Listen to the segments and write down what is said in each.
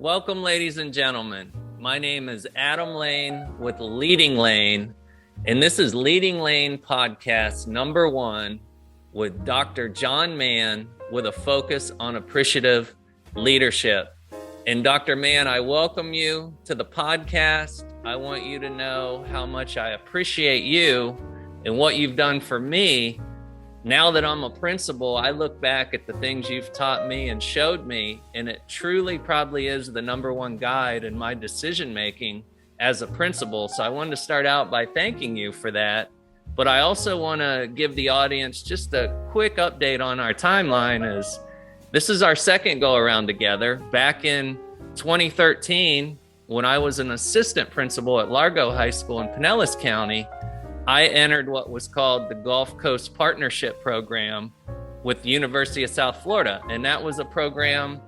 Welcome, ladies and gentlemen. My name is Adam Lane with Leading Lane, and this is Leading Lane podcast number 1 with Dr. John Mann with a focus on appreciative leadership. And Dr. Mann, I welcome you to the podcast. I want you to know how much I appreciate you and what you've done for me. Now that I'm a principal, I look back at the things you've taught me and showed me, and it truly probably is the number one guide in my decision making as a principal. So I wanted to start out by thanking you for that. But I also want to give the audience just a quick update on our timeline. As this is our second go around together. Back in 2013, when I was an assistant principal at Largo High School in Pinellas County, I entered what was called the Gulf Coast Partnership Program with the University of South Florida. And that was a program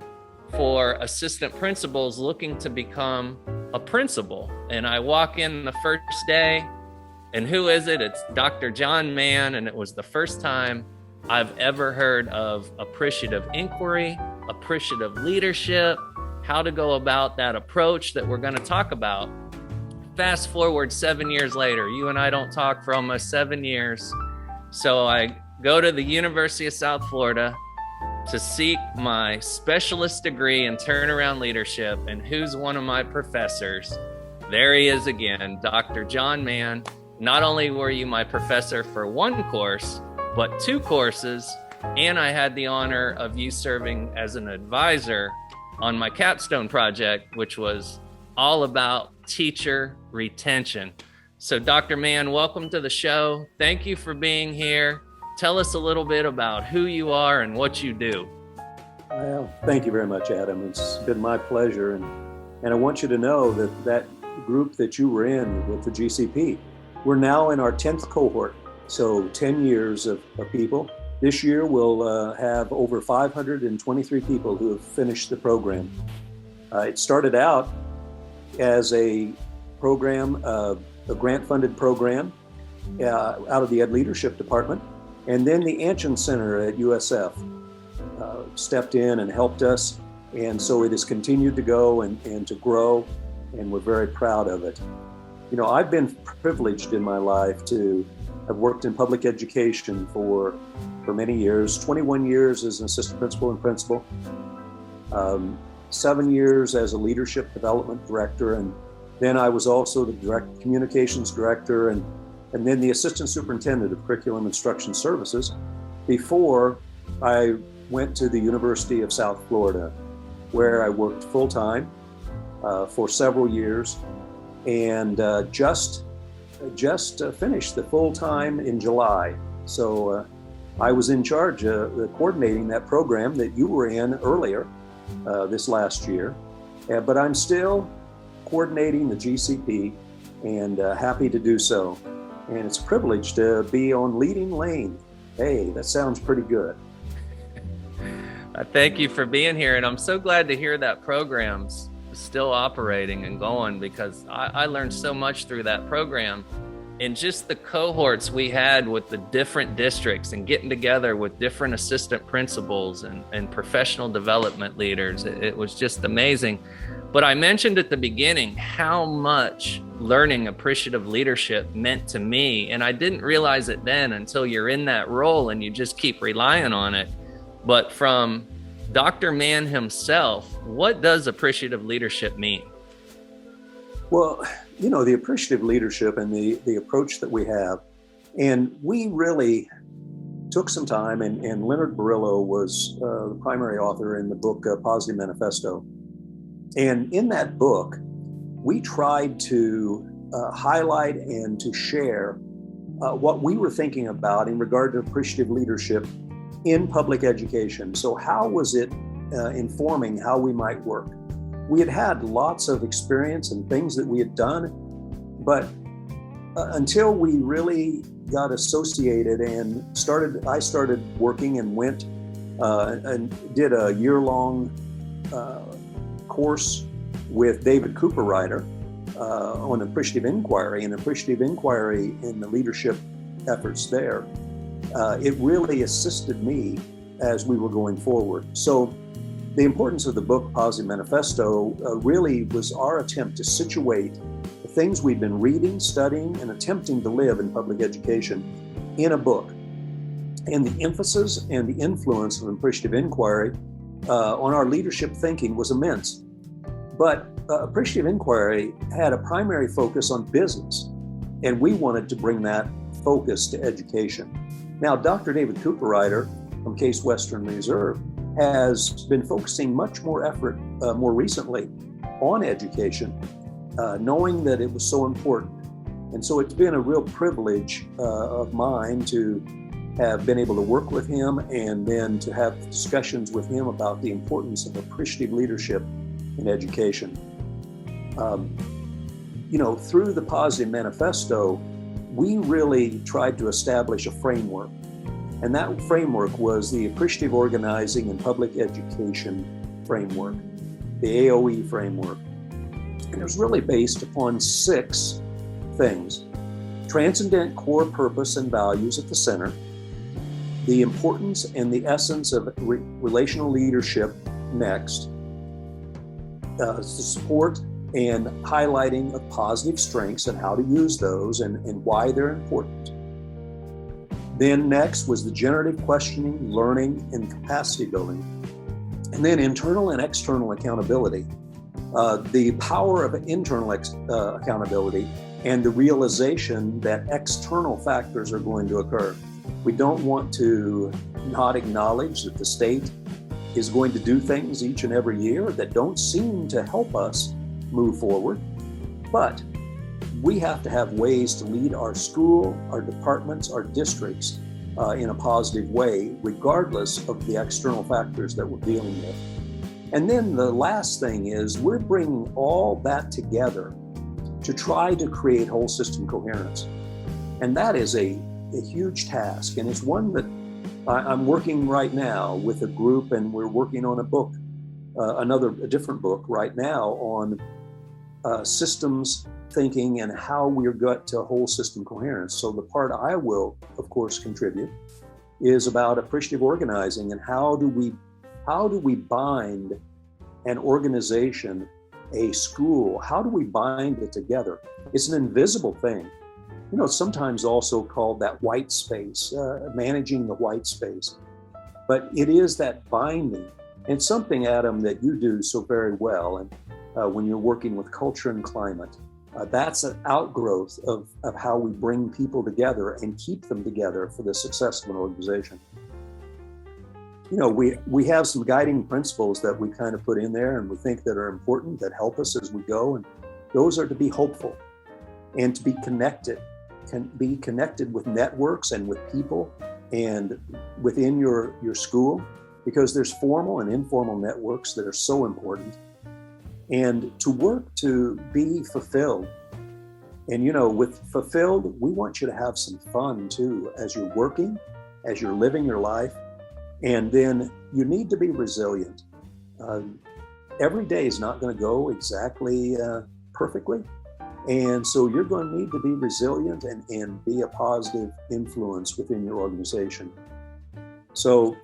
for assistant principals looking to become a principal. And I walk in the first day, and who is it? It's Dr. John Mann. And it was the first time I've ever heard of appreciative inquiry, appreciative leadership, how to go about that approach that we're going to talk about. Fast forward 7 years later, you and I don't talk for almost 7 years. So I go to the University of South Florida to seek my specialist degree in turnaround leadership. And who's one of my professors? There he is again, Dr. John Mann. Not only were you my professor for one course, but 2 courses. And I had the honor of you serving as an advisor on my capstone project, which was all about teacher retention. So Dr. Mann, welcome to the show. Thank you for being here. Tell us a little bit about who you are and what you do. Well, thank you very much, Adam. It's been my pleasure. And I want you to know that group that you were in with the GCP, we're now in our 10th cohort. So 10 years of people. This year we'll have over 523 people who have finished the program. It started out as a program, a grant-funded program out of the Ed Leadership Department. And then the Anshin Center at USF stepped in and helped us. And so it has continued to go and to grow, and we're very proud of it. You know, I've been privileged in my life to have worked in public education for many years, 21 years as an assistant principal and principal. 7 years as a leadership development director, and then I was also the direct communications director and then the assistant superintendent of curriculum instruction services before I went to the University of South Florida, where I worked full-time for several years and just finished the full-time in July. So I was in charge of coordinating that program that you were in earlier this last year, but I'm still coordinating the GCP and happy to do so. And it's a privilege to be on Leading Lane. Hey, that sounds pretty good. Thank you for being here. And I'm so glad to hear that program's still operating and going, because I learned so much through that program. And just the cohorts we had with the different districts and getting together with different assistant principals and professional development leaders, it was just amazing. But I mentioned at the beginning how much learning appreciative leadership meant to me. And I didn't realize it then until you're in that role and you just keep relying on it. But from Dr. Mann himself, what does appreciative leadership mean? Well, you know, the appreciative leadership and the approach that we have, and we really took some time, and Leonard Barillo was the primary author in the book Positive Manifesto. And in that book, we tried to highlight and to share what we were thinking about in regard to appreciative leadership in public education. So how was it informing how we might work? We had lots of experience and things that we had done, but until we really got associated and I started working and went and did a year-long course with David Cooperrider on appreciative inquiry and appreciative inquiry in the leadership efforts there. It really assisted me as we were going forward. So the importance of the book, Positive Manifesto, really was our attempt to situate the things we've been reading, studying, and attempting to live in public education in a book. And the emphasis and the influence of appreciative inquiry on our leadership thinking was immense. But appreciative inquiry had a primary focus on business, and we wanted to bring that focus to education. Now, Dr. David Cooperrider from Case Western Reserve has been focusing much more effort more recently on education, knowing that it was so important. And so it's been a real privilege of mine to have been able to work with him and then to have discussions with him about the importance of appreciative leadership in education. Through the Positive Manifesto, we really tried to establish a framework. And that framework was the Appreciative Organizing in Public Education framework, the AOE framework. And it was really based upon 6 things: transcendent core purpose and values at the center, the importance and the essence of relational leadership next, the support and highlighting of positive strengths and how to use those and why they're important. Then next was the generative questioning, learning, and capacity building. And then internal and external accountability, the power of internal accountability and the realization that external factors are going to occur. We don't want to not acknowledge that the state is going to do things each and every year that don't seem to help us move forward. But we have to have ways to lead our school, our departments, our districts in a positive way, regardless of the external factors that we're dealing with. And then the last thing is we're bringing all that together to try to create whole system coherence. And that is a huge task. And it's one that I'm working right now with a group, and we're working on a book, a different book right now on systems thinking and how we're got to whole system coherence. So the part I will, of course, contribute is about appreciative organizing and how do we bind an organization, a school, how do we bind it together? It's an invisible thing. Sometimes also called that white space, managing the white space. But it is that binding. And something, Adam, that you do so very well, and when you're working with culture and climate, that's an outgrowth of how we bring people together and keep them together for the success of an organization. We have some guiding principles that we kind of put in there and we think that are important, that help us as we go. And those are to be hopeful and to be connected, can be connected with networks and with people and within your school, because there's formal and informal networks that are so important. And to work to be fulfilled. And with fulfilled, we want you to have some fun too, as you're working, as you're living your life. And then you need to be resilient. Every day is not going to go exactly perfectly. And so you're going to need to be resilient and be a positive influence within your organization. So,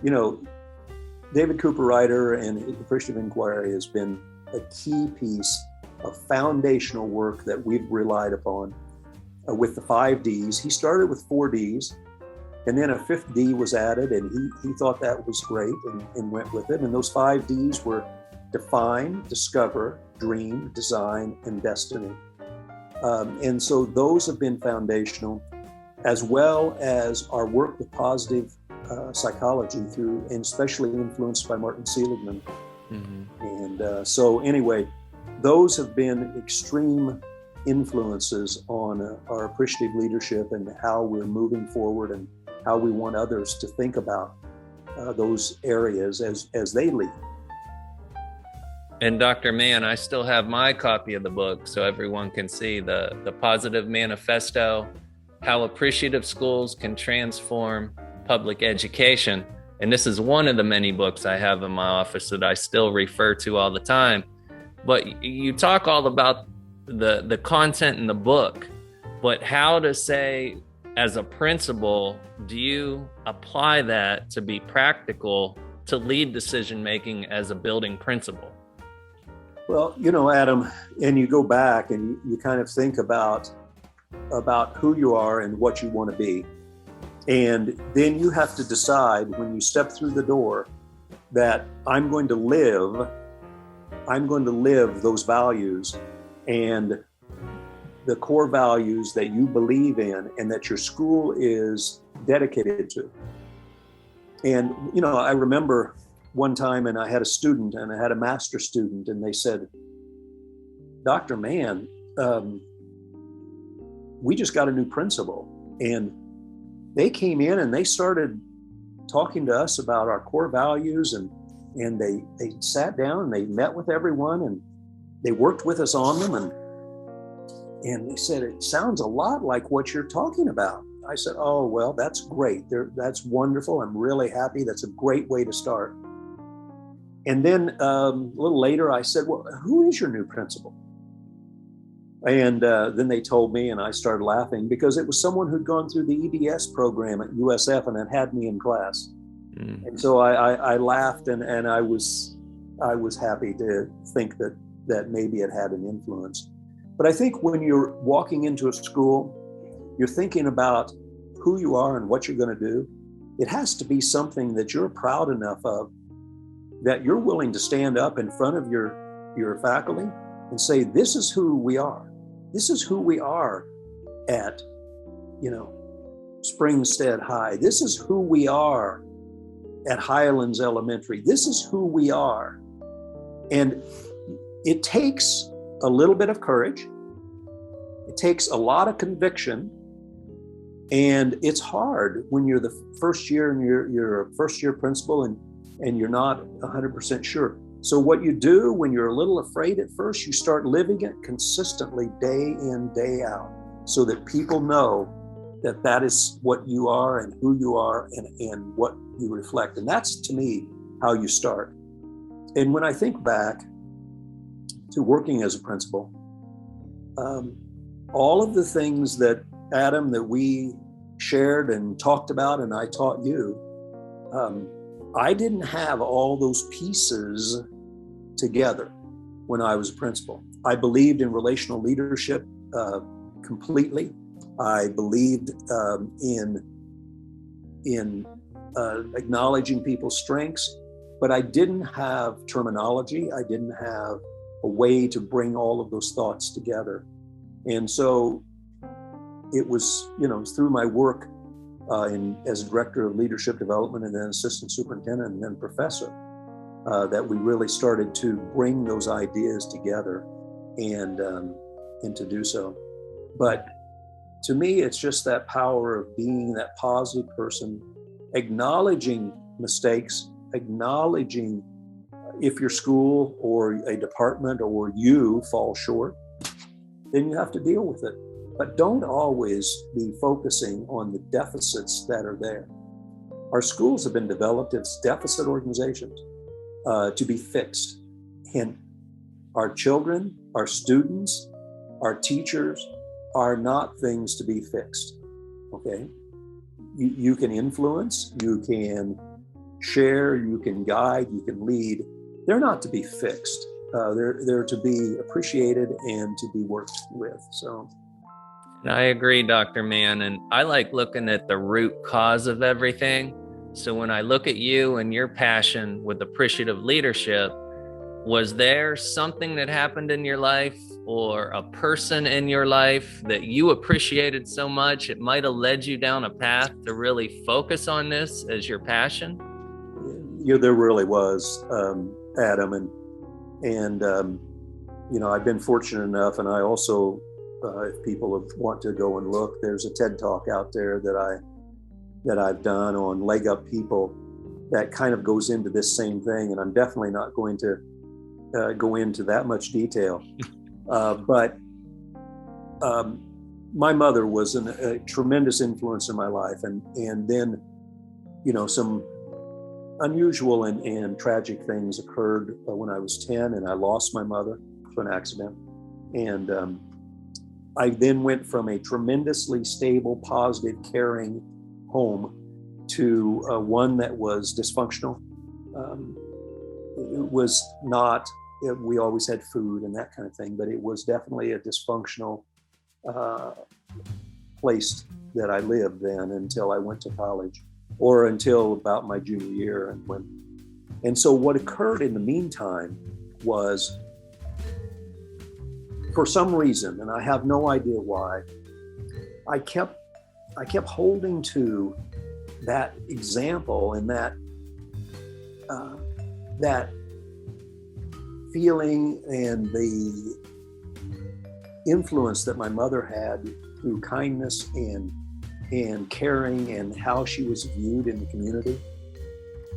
David Cooperrider and Appreciative Inquiry has been a key piece of foundational work that we've relied upon with the 5 Ds. He started with 4 Ds, and then a 5th D was added, and he thought that was great and went with it. And those 5 Ds were define, discover, dream, design, and destiny. And so those have been foundational, as well as our work with positive psychology and especially influenced by Martin Seligman. Mm-hmm. And so anyway, those have been extreme influences on our appreciative leadership and how we're moving forward and how we want others to think about those areas as they lead. And Dr. Mann, I still have my copy of the book so everyone can see the Positive Manifesto, How Appreciative Schools Can Transform Public Education. And this is one of the many books I have in my office that I still refer to all the time. But you talk all about the content in the book, but how to say, as a principal, do you apply that to be practical to lead decision making as a building principal? Well, Adam, and you go back and you kind of think about who you are and what you want to be. And then you have to decide when you step through the door that I'm going to live those values and the core values that you believe in and that your school is dedicated to. And, I remember one time, and I had a student, and I had a master student, and they said, Dr. Mann, we just got a new principal. And they came in and they started talking to us about our core values, and they sat down and they met with everyone and they worked with us on them. And they said, it sounds a lot like what you're talking about. I said, oh, well, that's great. That's wonderful. I'm really happy. That's a great way to start. And then a little later, I said, well, who is your new principal? And then they told me, and I started laughing because it was someone who'd gone through the EBS program at USF and had me in class. Mm. And so I laughed, and I was happy to think that maybe it had an influence. But I think when you're walking into a school, you're thinking about who you are and what you're going to do. It has to be something that you're proud enough of, that you're willing to stand up in front of your faculty and say, this is who we are. This is who we are at, Springstead High. This is who we are at Highlands Elementary. This is who we are. And it takes a little bit of courage. It takes a lot of conviction. And it's hard when you're the first year and you're a first year principal and you're not 100% sure. So what you do when you're a little afraid at first, you start living it consistently day in, day out, so that people know that is what you are and who you are and what you reflect. And that's, to me, how you start. And when I think back to working as a principal, all of the things that, Adam, that we shared and talked about and I taught you, I didn't have all those pieces together when I was a principal. I believed in relational leadership completely. I believed in acknowledging people's strengths, but I didn't have terminology. I didn't have a way to bring all of those thoughts together. And so it was, through my work as director of leadership development and then assistant superintendent and then professor, that we really started to bring those ideas together and to do so. But to me, it's just that power of being that positive person, acknowledging mistakes, acknowledging if your school or a department or you fall short, then you have to deal with it. But don't always be focusing on the deficits that are there. Our schools have been developed as deficit organizations to be fixed. And our children, our students, our teachers are not things to be fixed, okay? You can influence, you can share, you can guide, you can lead. They're not to be fixed. They're to be appreciated and to be worked with, so. And I agree, Dr. Mann, and I like looking at the root cause of everything. So when I look at you and your passion with appreciative leadership, was there something that happened in your life or a person in your life that you appreciated so much it might have led you down a path to really focus on this as your passion? Yeah, there really was, Adam, and I've been fortunate enough, and I also, if people want to go and look, there's a TED Talk out there that I've done on leg up people that kind of goes into this same thing, and I'm definitely not going to go into that much detail. But my mother was a tremendous influence in my life, and then some unusual and tragic things occurred when I was 10, and I lost my mother to an accident. And I then went from a tremendously stable, positive, caring home to one that was dysfunctional. It was not, we always had food and that kind of thing, but it was definitely a dysfunctional place that I lived then until I went to college, or until about my junior year. And so what occurred in the meantime was, for some reason, and I have no idea why, I kept holding to that example and that feeling and the influence that my mother had through kindness and caring and how she was viewed in the community.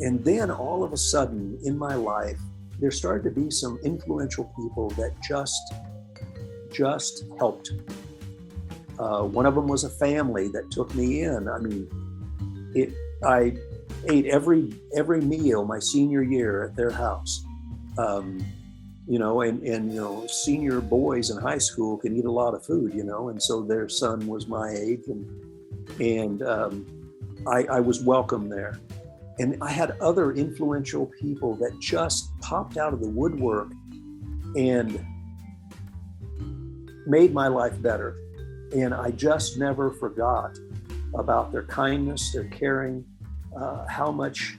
And then all of a sudden in my life, there started to be some influential people that just helped. One of them was a family that took me in. I mean, I ate every meal my senior year at their house. Senior boys in high school can eat a lot of food, and so their son was my age, and I was welcome there. And I had other influential people that just popped out of the woodwork and made my life better. And I just never forgot about their kindness, their caring, how much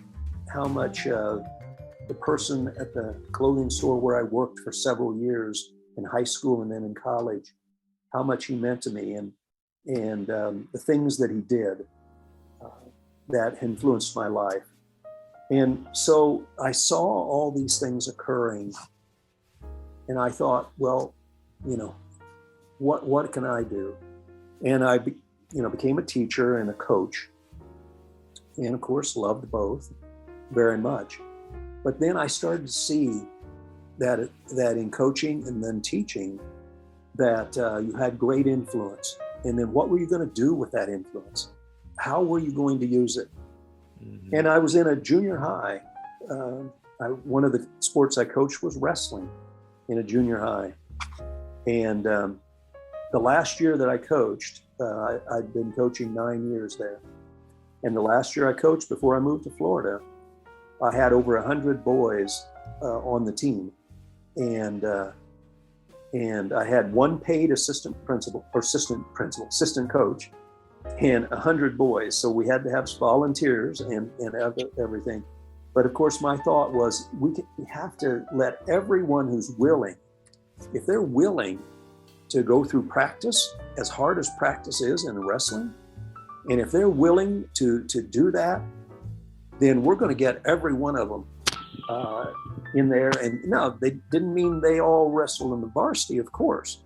the person at the clothing store where I worked for several years in high school and then in college, how much he meant to me, and the things that he did that influenced my life. And so I saw all these things occurring, and I thought, well, what can I do? And I became a teacher and a coach, and of course loved both very much. But then I started to see that in coaching and then teaching, that you had great influence. And then what were you going to do with that influence? How were you going to use it? Mm-hmm. And I was in a junior high. One of the sports I coached was wrestling in a junior high. And the last year that I coached, I'd been coaching 9 years there. And the last year I coached before I moved to Florida, I had over 100 boys on the team. And I had one paid assistant coach and 100 boys. So we had to have volunteers and everything. But of course, my thought was we have to let everyone who's willing, if they're willing to go through practice, as hard as practice is in wrestling, and if they're willing to do that, then we're going to get every one of them in there. And no, they didn't mean they all wrestled in the varsity, of course,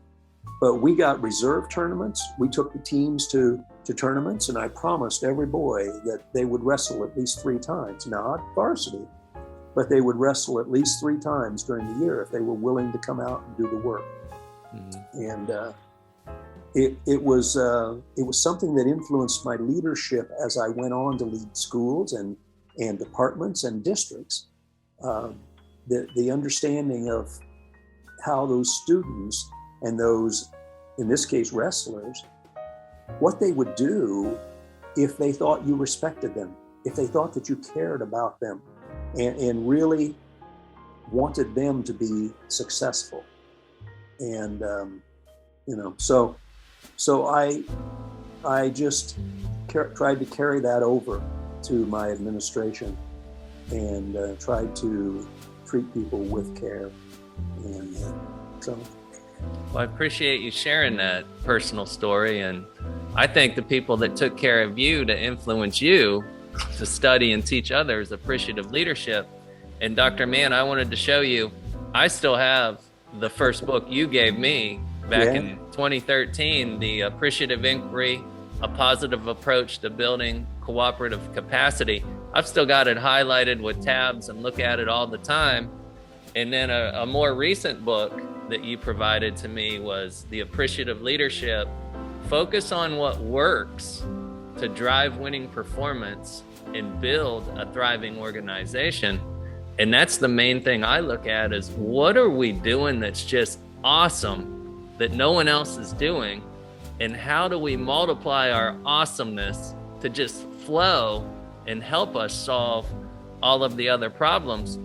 but we got reserve tournaments. We took the teams to tournaments, and I promised every boy that they would wrestle at least 3 times, not varsity, but they would wrestle at least 3 times during the year if they were willing to come out and do the work. Mm-hmm. And it was something that influenced my leadership as I went on to lead schools and departments and districts. The understanding of how those students and those, in this case, wrestlers, what they would do if they thought you respected them, if they thought that you cared about them and really wanted them to be successful. And, so I just tried to carry that over to my administration and tried to treat people with care. And so. Well, I appreciate you sharing that personal story. And I think the people that took care of you to influence you to study and teach others appreciative leadership. And Dr. Mann, I wanted to show you, I still have the first book you gave me back in 2013, The Appreciative Inquiry, A Positive Approach to Building Cooperative Capacity. I've still got it highlighted with tabs and look at it all the time. And then a more recent book that you provided to me was The Appreciative Leadership, Focus on What Works to Drive Winning Performance and Build a Thriving Organization. And that's the main thing I look at is what are we doing that's just awesome that no one else is doing? And how do we multiply our awesomeness to just flow and help us solve all of the other problems.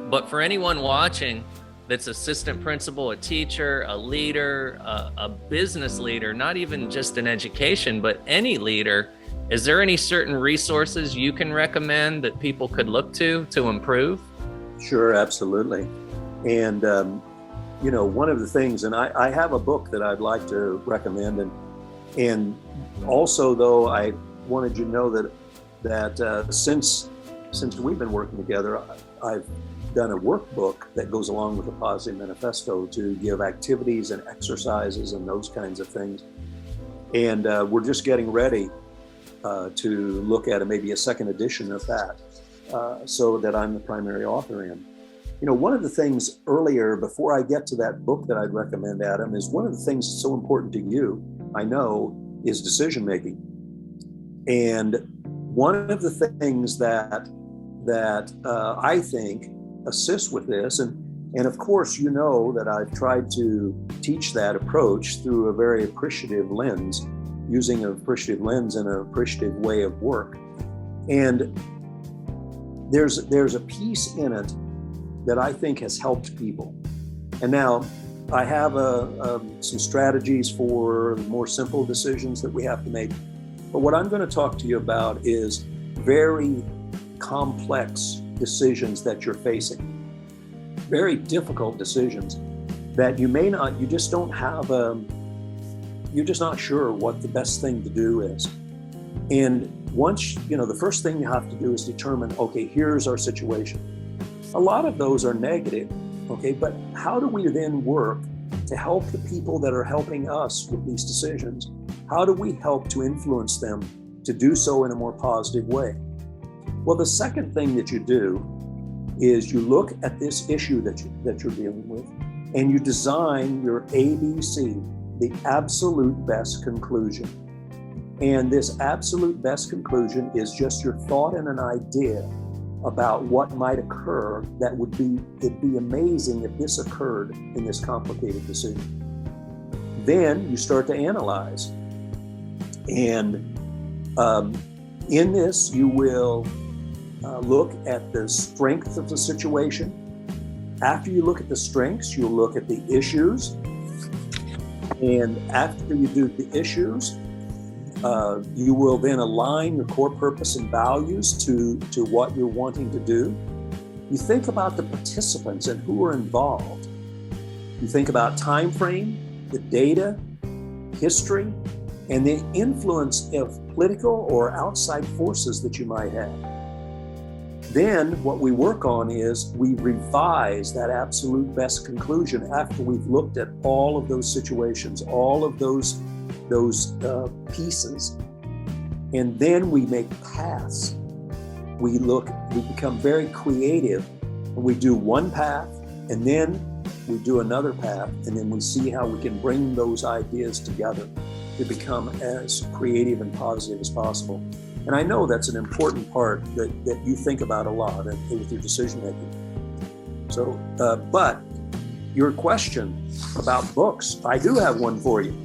But for anyone watching that's assistant principal, a teacher, a leader, a business leader, not even just in education, but any leader, is there any certain resources you can recommend that people could look to improve? Sure, absolutely. And, one of the things, and I have a book that I'd like to recommend. And also, though, I wanted you to know that since we've been working together, I've done a workbook that goes along with the Positive Manifesto to give activities and exercises and those kinds of things. And we're just getting ready to look at maybe a second edition of that, so that I'm the primary author in. One of the things earlier, before I get to that book that I'd recommend, Adam, is one of the things that's so important to you, I know, is decision making. And one of the things that I think assists with this, and of course, that I've tried to teach that approach through a very appreciative lens, using an appreciative lens and an appreciative way of work. And there's a piece in it that I think has helped people. And now I have some strategies for more simple decisions that we have to make. But what I'm going to talk to you about is very complex decisions that you're facing, very difficult decisions that you just don't have, you're just not sure what the best thing to do is. And once, the first thing you have to do is determine, okay, here's our situation. A lot of those are negative, okay, but how do we then work to help the people that are helping us with these decisions? How do we help to influence them to do so in a more positive way? Well, the second thing that you do is you look at this issue that you're dealing with, and you design your ABC, the absolute best conclusion. And this absolute best conclusion is just your thought and an idea about what might occur it'd be amazing if this occurred in this complicated decision. Then you start to analyze. And in this, you will look at the strength of the situation. After you look at the strengths, you'll look at the issues. And after you do the issues, you will then align your core purpose and values to what you're wanting to do. You think about the participants and who are involved. You think about time frame, the data, history, and the influence of political or outside forces that you might have. Then what we work on is we revise that absolute best conclusion after we've looked at all of those situations, all of those pieces, and then we make paths. We become very creative, and we do one path, and then we do another path, and then we see how we can bring those ideas together to become as creative and positive as possible. And I know that's an important part that you think about a lot with your decision making. So, but your question about books, I do have one for you.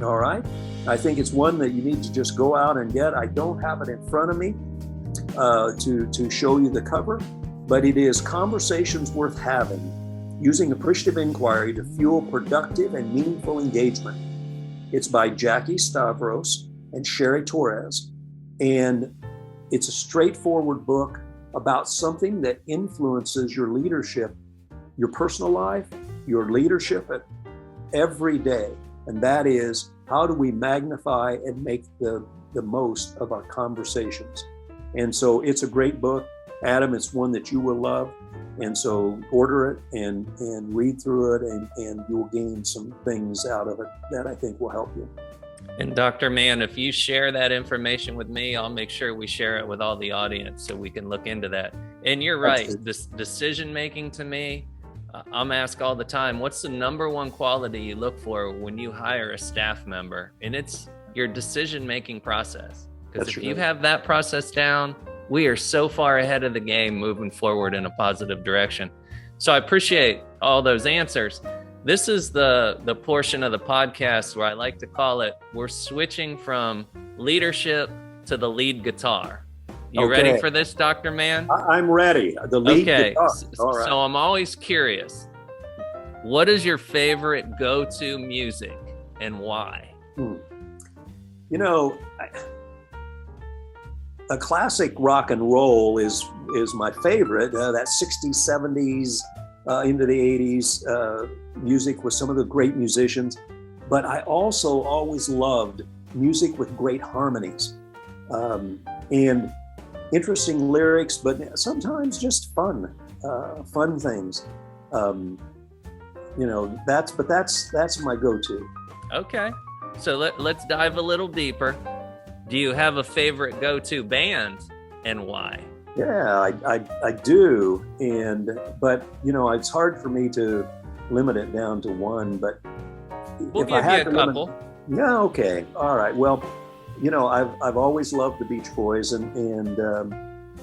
All right. I think it's one that you need to just go out and get. I don't have it in front of me to show you the cover, but it is Conversations Worth Having, Using Appreciative Inquiry to Fuel Productive and Meaningful Engagement. It's by Jackie Stavros and Sherry Torres. And it's a straightforward book about something that influences your leadership, your personal life, your leadership every day. And that is, how do we magnify and make the most of our conversations? And so it's a great book. Adam, it's one that you will love. And so order it and read through it, and you'll gain some things out of it that I think will help you. And Dr. Mann, if you share that information with me, I'll make sure we share it with all the audience so we can look into that. And you're right, this decision making to me, I'm asked all the time, what's the number one quality you look for when you hire a staff member? And it's your decision-making process. Because if you have that process down, we are so far ahead of the game moving forward in a positive direction. So I appreciate all those answers. This is the portion of the podcast where I like to call it, we're switching from leadership to the lead guitar. You ready for this, Dr. Mann? I'm ready. The lead guitar. All right. So I'm always curious. What is your favorite go-to music and why? You know, a classic rock and roll is my favorite. That 60s, 70s, into the 80s music with some of the great musicians. But I also always loved music with great harmonies and interesting lyrics, but sometimes just fun things. You know, that's my go-to. Okay, so let's dive a little deeper. Do you have a favorite go-to band and why? Yeah, I do, but you know, it's hard for me to limit it down to one. But we'll give you a couple. Yeah, okay, all right. Well, you know, I've always loved the Beach Boys and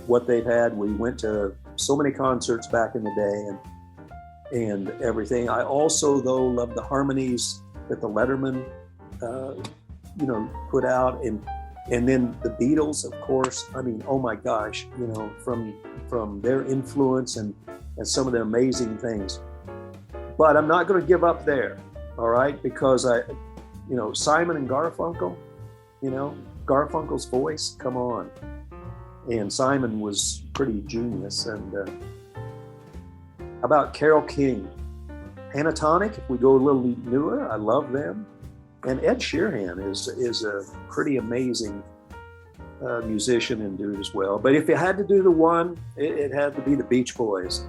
what they've had. We went to so many concerts back in the day and everything. I also, though, love the harmonies that the Letterman, you know, put out, and then the Beatles, of course. I mean, oh my gosh, you know, from their influence and some of the amazing things. But I'm not going to give up there, all right? Because you know, Simon and Garfunkel, you know, Garfunkel's voice, come on. And Simon was pretty genius. And how about Carole King? Pentatonic, if we go a little newer, I love them. And Ed Sheeran is a pretty amazing musician and dude as well. But if you had to do the one, it had to be the Beach Boys.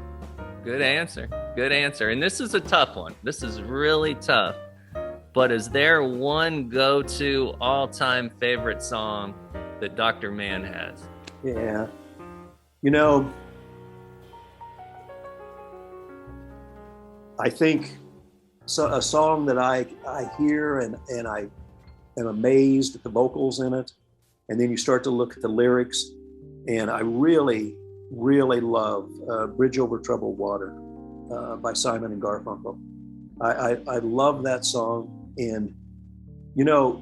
Good answer. Good answer. And this is a tough one. This is really tough. But is there one go-to all-time favorite song that Dr. Mann has? Yeah. You know, I think a song that I hear and I am amazed at the vocals in it. And then you start to look at the lyrics, and I really, really love Bridge Over Troubled Water by Simon and Garfunkel. I love that song. And, you know,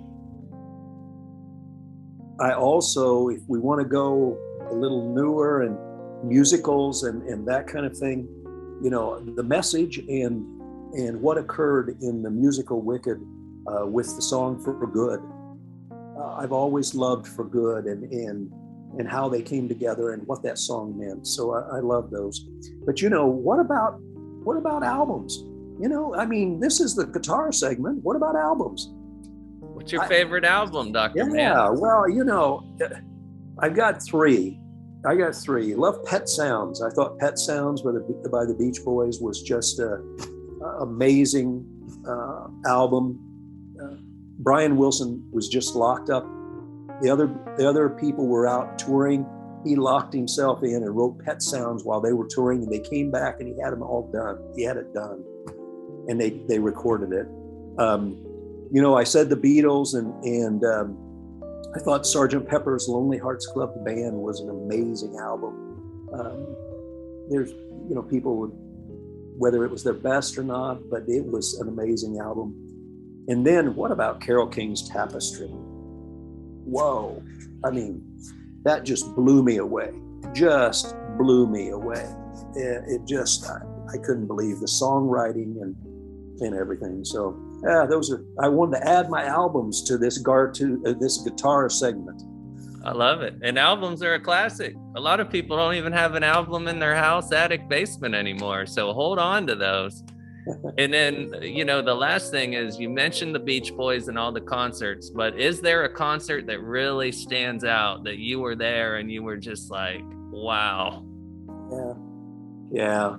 I also, if we want to go a little newer and musicals and that kind of thing, you know, the message and what occurred in the musical Wicked with the song For Good. I've always loved For Good and how they came together and what that song meant. So I love those. But, you know, what about albums? You know, I mean, this is the guitar segment. What about albums? What's your favorite album, Dr. Mann? Yeah, well, you know, I've got three. Love Pet Sounds. I thought Pet Sounds by the Beach Boys was just an amazing album. Brian Wilson was just locked up. The other people were out touring. He locked himself in and wrote Pet Sounds while they were touring, and they came back and he had them all done. He had it done. And they recorded it. You know, I said the Beatles, and I thought Sgt. Pepper's Lonely Hearts Club Band was an amazing album. There's, you know, people would, whether it was their best or not, but it was an amazing album. And then what about Carole King's Tapestry? Whoa, I mean, that just blew me away. Just blew me away. It just, I couldn't believe the songwriting and everything. So yeah, I wanted to add my albums to this guitar segment. I love it. And albums are a classic. A lot of people don't even have an album in their house, attic, basement anymore. So hold on to those. And then, you know, the last thing is, you mentioned the Beach Boys and all the concerts, but is there a concert that really stands out that you were there and you were just like, wow? Yeah.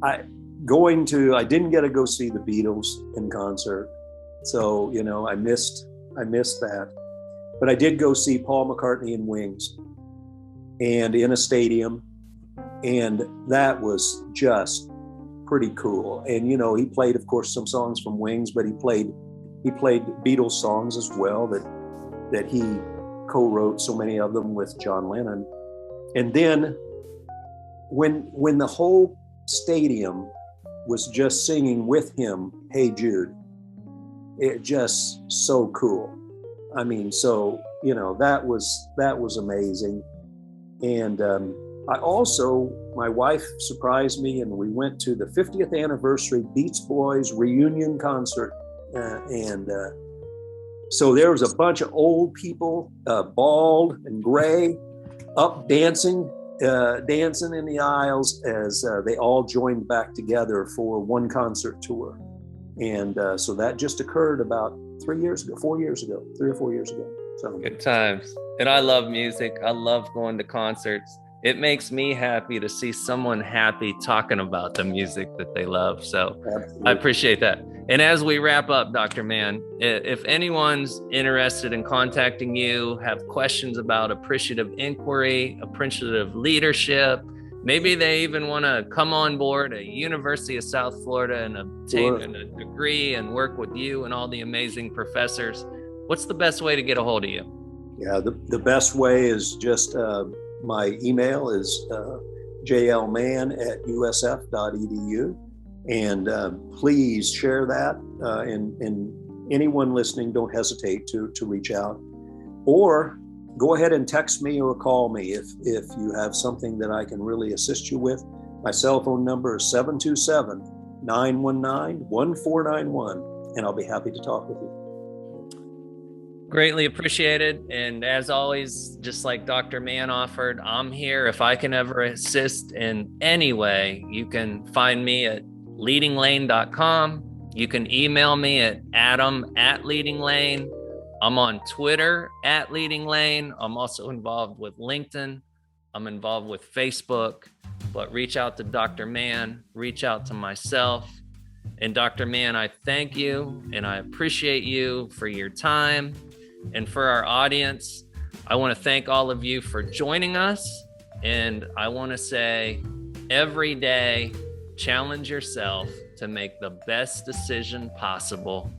I didn't get to go see the Beatles in concert. So, you know, I missed that. But I did go see Paul McCartney and Wings, and in a stadium. And that was just pretty cool. And, you know, he played, of course, some songs from Wings, but he played Beatles songs as well that he co-wrote so many of them with John Lennon. And then when the whole stadium was just singing with him, Hey Jude, it just so cool. I mean, so, that was amazing. And my wife surprised me, and we went to the 50th anniversary Beach Boys reunion concert. So there was a bunch of old people, bald and gray, up dancing in the aisles as they all joined back together for one concert tour. And so that just occurred about 3 or 4 years ago. So good times. And I love music. I love going to concerts. It makes me happy to see someone happy talking about the music that they love. So absolutely. I appreciate that. And as we wrap up, Dr. Mann, if anyone's interested in contacting you, have questions about appreciative inquiry, appreciative leadership, maybe they even want to come on board at University of South Florida and obtain a degree and work with you and all the amazing professors, what's the best way to get a hold of you? Yeah, the best way is just my email is jlmann@usf.edu. And please share that. And anyone listening, don't hesitate to reach out. Or go ahead and text me or call me if you have something that I can really assist you with. My cell phone number is 727-919-1491, and I'll be happy to talk with you. Greatly appreciated. And as always, just like Dr. Mann offered, I'm here. If I can ever assist in any way, you can find me at leadinglane.com. You can email me at adam@leadinglane. I'm on Twitter @leadinglane. I'm also involved with LinkedIn. I'm involved with Facebook. But reach out to Dr. Mann, reach out to myself. And Dr. Mann, I thank you and I appreciate you for your time. And for our audience, I want to thank all of you for joining us. And I want to say, every day, challenge yourself to make the best decision possible,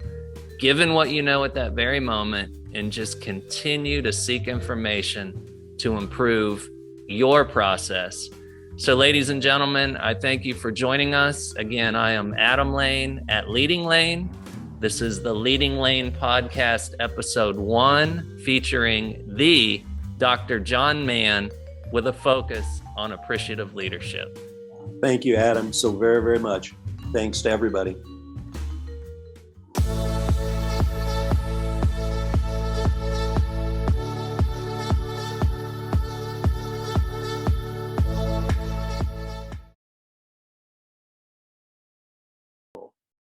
given what you know at that very moment, and just continue to seek information to improve your process. So ladies and gentlemen, I thank you for joining us. Again, I am Adam Lane at Leading Lane. This is the Leading Lane podcast, episode 1, featuring the Dr. John Mann with a focus on appreciative leadership. Thank you, Adam, so very, very much. Thanks to everybody.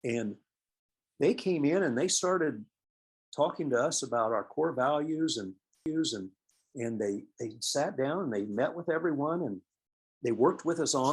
And they came in and they started talking to us about our core values and they sat down and they met with everyone and they worked with us on